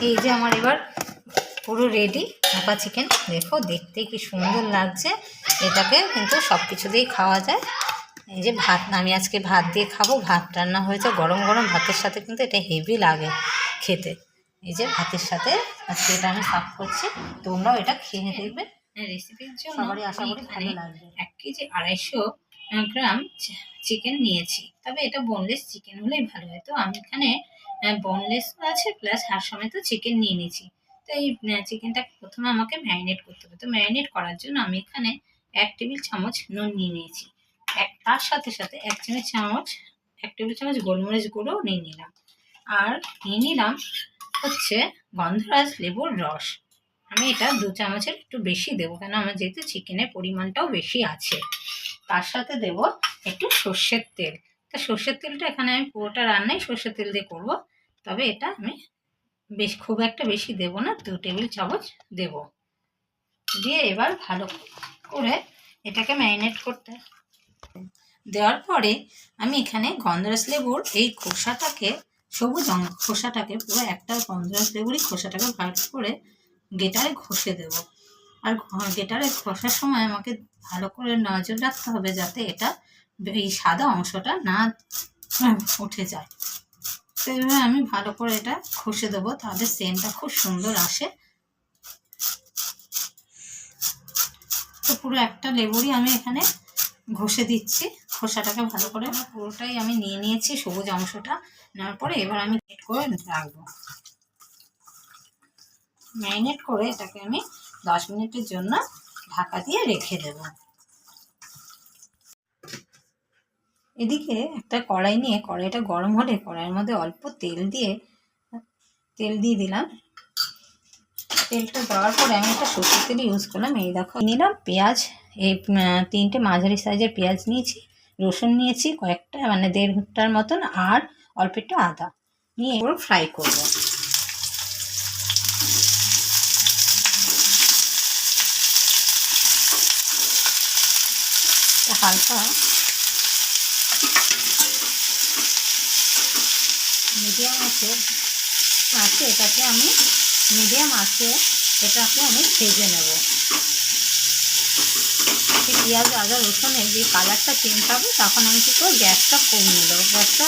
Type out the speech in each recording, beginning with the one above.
এই যে আমার এবার পুরো রেডি ভাপা চিকেন। দেখো দেখতে কি সুন্দর লাগছে। এটাকে কিন্তু সব কিছু দিয়েই খাওয়া যায়। এই যে ভাত, আমি আজকে ভাত দিয়ে খাবো। ভাত রান্না হয়েছে, গরম গরম ভাতের সাথে কিন্তু এটা হেভি লাগে খেতে। এই যে ভাতের সাথে আজকে এটা আমি সার্ভ করছি, তোমরাও এটা খেয়ে দেখবে। রেসিপির জন্য সবারই আশা করি ভালো লাগবে। 1 কেজি 250 গ্রাম চিকেন নিয়েছি, তবে এটা বোনলেস চিকেন হলেই ভালো হয়। তো আমি এখানে বোনলেস আছে প্লাস হাড় সমেত চিকেন নিয়ে নিয়েছি। তো এই চিকেনটাকে প্রথমে আমাকে ম্যারিনেট করতে হবে। তো ম্যারিনেট করার জন্য আমি এখানে 1 টেবিল চামচ নুন নিয়ে নিয়েছি। তার সাথে সাথে 1 টেবিল চামচ গোলমরিচ গুঁড়ো নিয়ে নিলাম। আর নিয়ে নিলাম হচ্ছে গন্ধরাজ লেবুর রস। আমি এটা 2 চামচের একটু বেশি দেবো, কেন আমার যেহেতু চিকেনের পরিমাণটাও বেশি আছে। তার সাথে দেব একটু সর্ষের তেল। তা সর্ষের তেলটা এখানে আমি পুরোটা রান্নাই সর্ষের তেল দিয়ে করব, তবে এটা আমি খুব একটা বেশি দেব না, 2 টেবিল চামচ দেব। দিয়ে এবার ভালো করে এটাকে ম্যারিনেট করতে দেওয়ার পরে আমি এখানে গন্ধরাজ লেবুর এই খোসাটাকে, সবুজ খোসাটাকে, পুরো একটা গন্ধরাজ লেবুরই খোসাটাকে ভালো করে গেটারে ঘষে দেব। আর গেটারে ঘষার সময় আমাকে ভালো করে নজর রাখতে হবে যাতে এটা এই সাদা অংশটা না উঠে যায়। তো এইভাবে আমি ভালো করে এটা ঘষে দেবো, তাহলে সেন্টটা খুব সুন্দর আসে। তো পুরো একটা লেবুরই আমি এখানে ঘষে দিচ্ছি। খোসাটাকে ভালো করে পুরোটাই আমি নিয়ে নিয়েছি, সবুজ অংশটা নেওয়ার পরে এবার আমি ম্যারিনেট করে রাখবো। ম্যারিনেট করে এটাকে আমি 10 মিনিটের জন্য ঢাকা দিয়ে রেখে দেব। এদিকে একটা কড়াই নিয়ে, কড়াইটা গরম হলে কড়াইয়ের মধ্যে অল্প তেল দিয়ে দিলাম। তেলটা দেওয়ার পরে আমি একটা সরষের তেল ইউজ করলাম। এই দেখো নিলাম পেঁয়াজ, এই 3টে মাঝারি সাইজের পেঁয়াজ নিয়েছি, রসুন নিয়েছি কয়েকটা, মানে 1.5টার মতন, আর অল্প একটু আদা নিয়ে এবার ফ্রাই করব। হালকা মিডিয়াম আছে এটাকে আমি ভেজে নেব। পেঁয়াজ আদা রসুনের যে কালারটা চেঞ্জ হবে তখন আমি কী করবো, গ্যাসটা কমিয়ে দেবো, গ্যাসটা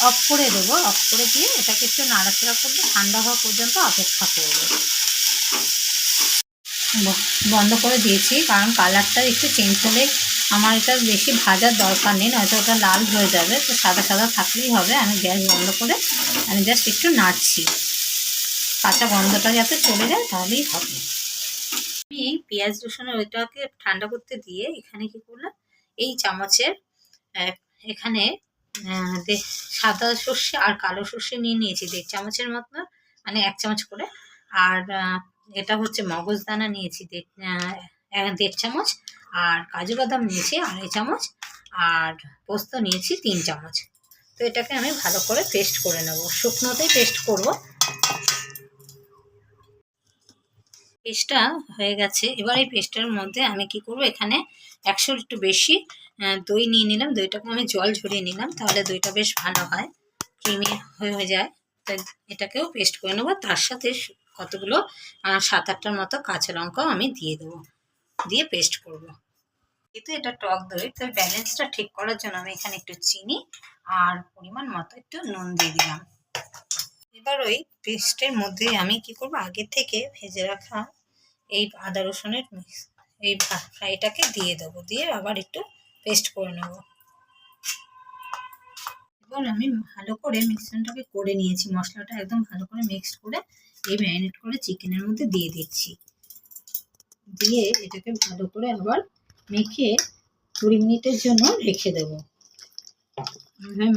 অফ করে দেবো। অফ করে দিয়ে এটাকে একটু নাড়াচাড়া করবো, ঠান্ডা হওয়া পর্যন্ত অপেক্ষা করবো। বন্ধ করে দিয়েছি, কারণ কালারটা একটু চেঞ্জ হলে আমার এটা বেশি ভাজার দরকার নেই, নয়তো ওটা লাল হয়ে যাবে। তো সাদা সাদা থাকলেই হবে। আমি গ্যাস বন্ধ করে আমি জাস্ট একটু নাড়ছি, কাঁচা গন্ধটা যাতে চলে যায় তাহলেই হবে। আমি পেঁয়াজ রসুনের ওইটাকে ঠান্ডা করতে দিয়ে এখানে কি করলাম, এই চামচের এখানে সাদা সর্ষে আর কালো সর্ষে নিয়ে নিয়েছি 1.5 চামচের মতো, মানে 1 চামচ করে। আর এটা হচ্ছে মগজদানা নিয়েছি 1.5 চামচ, আর কাজু বাদাম নিয়েছি 2.5 চামচ, আর পোস্ত নিয়েছি 3 চামচ। তো এটাকে আমি ভালো করে পেস্ট করে নেব, শুকনোতেই পেস্ট করব। পেস্টটা হয়ে গেছে। এবার এই পেস্টের মধ্যে আমি কি করব, এখানে 100 একটু বেশি দই নিয়ে নিলাম। দইটাকে আমি জল ঝরিয়ে নিলাম, তাহলে দইটা বেশ ভালো হয়, ক্রিমি হয়ে যায়। তো এটাকেও পেস্ট করে নেবো। তার সাথে কতগুলো 7-8টার মতো কাঁচা লঙ্কাও আমি দিয়ে দেবো, দিয়ে পেস্ট করব। যেহেতু এটা টক দই, তো ব্যালেন্সটা ঠিক করার জন্য আমি এখানে একটু চিনি আর পরিমাণ মতো একটু নুন দিয়ে দিলাম। এবার ওই পেস্টের মধ্যে আমি কি করব, আগে থেকে ভেজে রাখা এই আদা রসুনের এই ফ্রাইটাকে দিয়ে দেবো, দিয়ে আবার একটু পেস্ট করে নেব। এবার আমি ভালো করে মিক্সচারটাকে করে নিয়েছি, মশলাটা একদম ভালো করে মিক্সড করে এই ম্যারিনেট করে চিকেনের মধ্যে দিয়ে দিচ্ছি। দিয়ে এটাকে ভালো করে আবার মেখে 20 মিনিটের জন্য রেখে দেবো।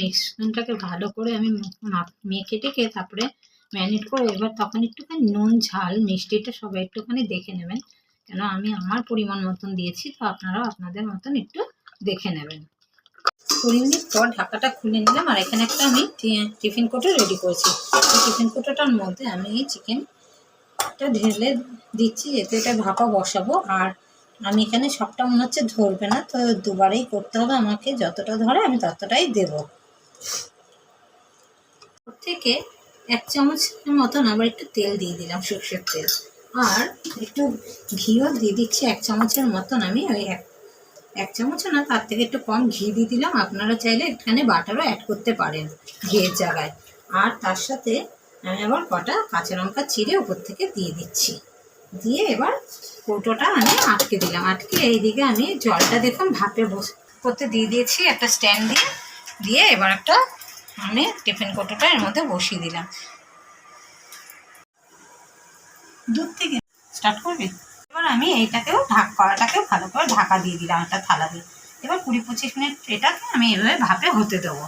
মিক্সচারটাকে ভালো করে আমি মেখে টেকে তারপরে ম্যারিনেট করে, এবার তখন একটুখানি নুন ঝাল মিষ্টিটা সবাই একটুখানি দেখে নেবেন, কেন আমি আমার পরিমাণ মতন দিয়েছি, তো আপনারাও আপনাদের মতন একটু দেখে নেবেন। 20 মিনিট পর ঢাকাটা খুলে নিলাম। আর এখানে একটা আমি টিফিন কোটো রেডি করেছি। এই টিফিন কোটোটার মধ্যে আমি এই চিকেনটা ঢেলে দিচ্ছি, যেহেতু এটা ভাপা বসাবো। আর আমি এখানে সবটা মনে হচ্ছে ধরবে না, তো দুবারেই করতে হবে আমাকে, যতটা ধরে আমি ততটাই দেব। থেকে 1 চামচের মতন আবার একটু তেল দিয়ে দিলাম, সর্ষের তেল, আর একটু ঘিও দিয়ে দিচ্ছি 1 চামচের মতন। আমি ওই এক চামচও না, তার থেকে একটু কম ঘি দিয়ে দিলাম। আপনারা চাইলে এখানে বাটারও অ্যাড করতে পারেন ঘিয়ের জায়গায়। আর তার সাথে আমি আবার কটা কাঁচা লঙ্কা চিড়ে উপর থেকে দিয়ে দিচ্ছি। দিয়ে এবার কৌটোটা আমি আটকে দিলাম। আটকে এইদিকে আমি জলটা দেখুন ভাপে করতে দিয়ে দিয়েছি একটা স্ট্যান্ড দিয়ে। দিয়ে এবার একটা আমি টিফিন কৌটোটা এর মধ্যে বসিয়ে দিলাম। দুধ থেকে স্টার্ট করবে। এবার আমি এইটাকেও কড়াটাকেও ভালো করে ঢাকা দিয়ে দিলাম একটা থালা দিয়ে। এবার 20-25 মিনিট এটাকে আমি এভাবে ভাপে হতে দেবো।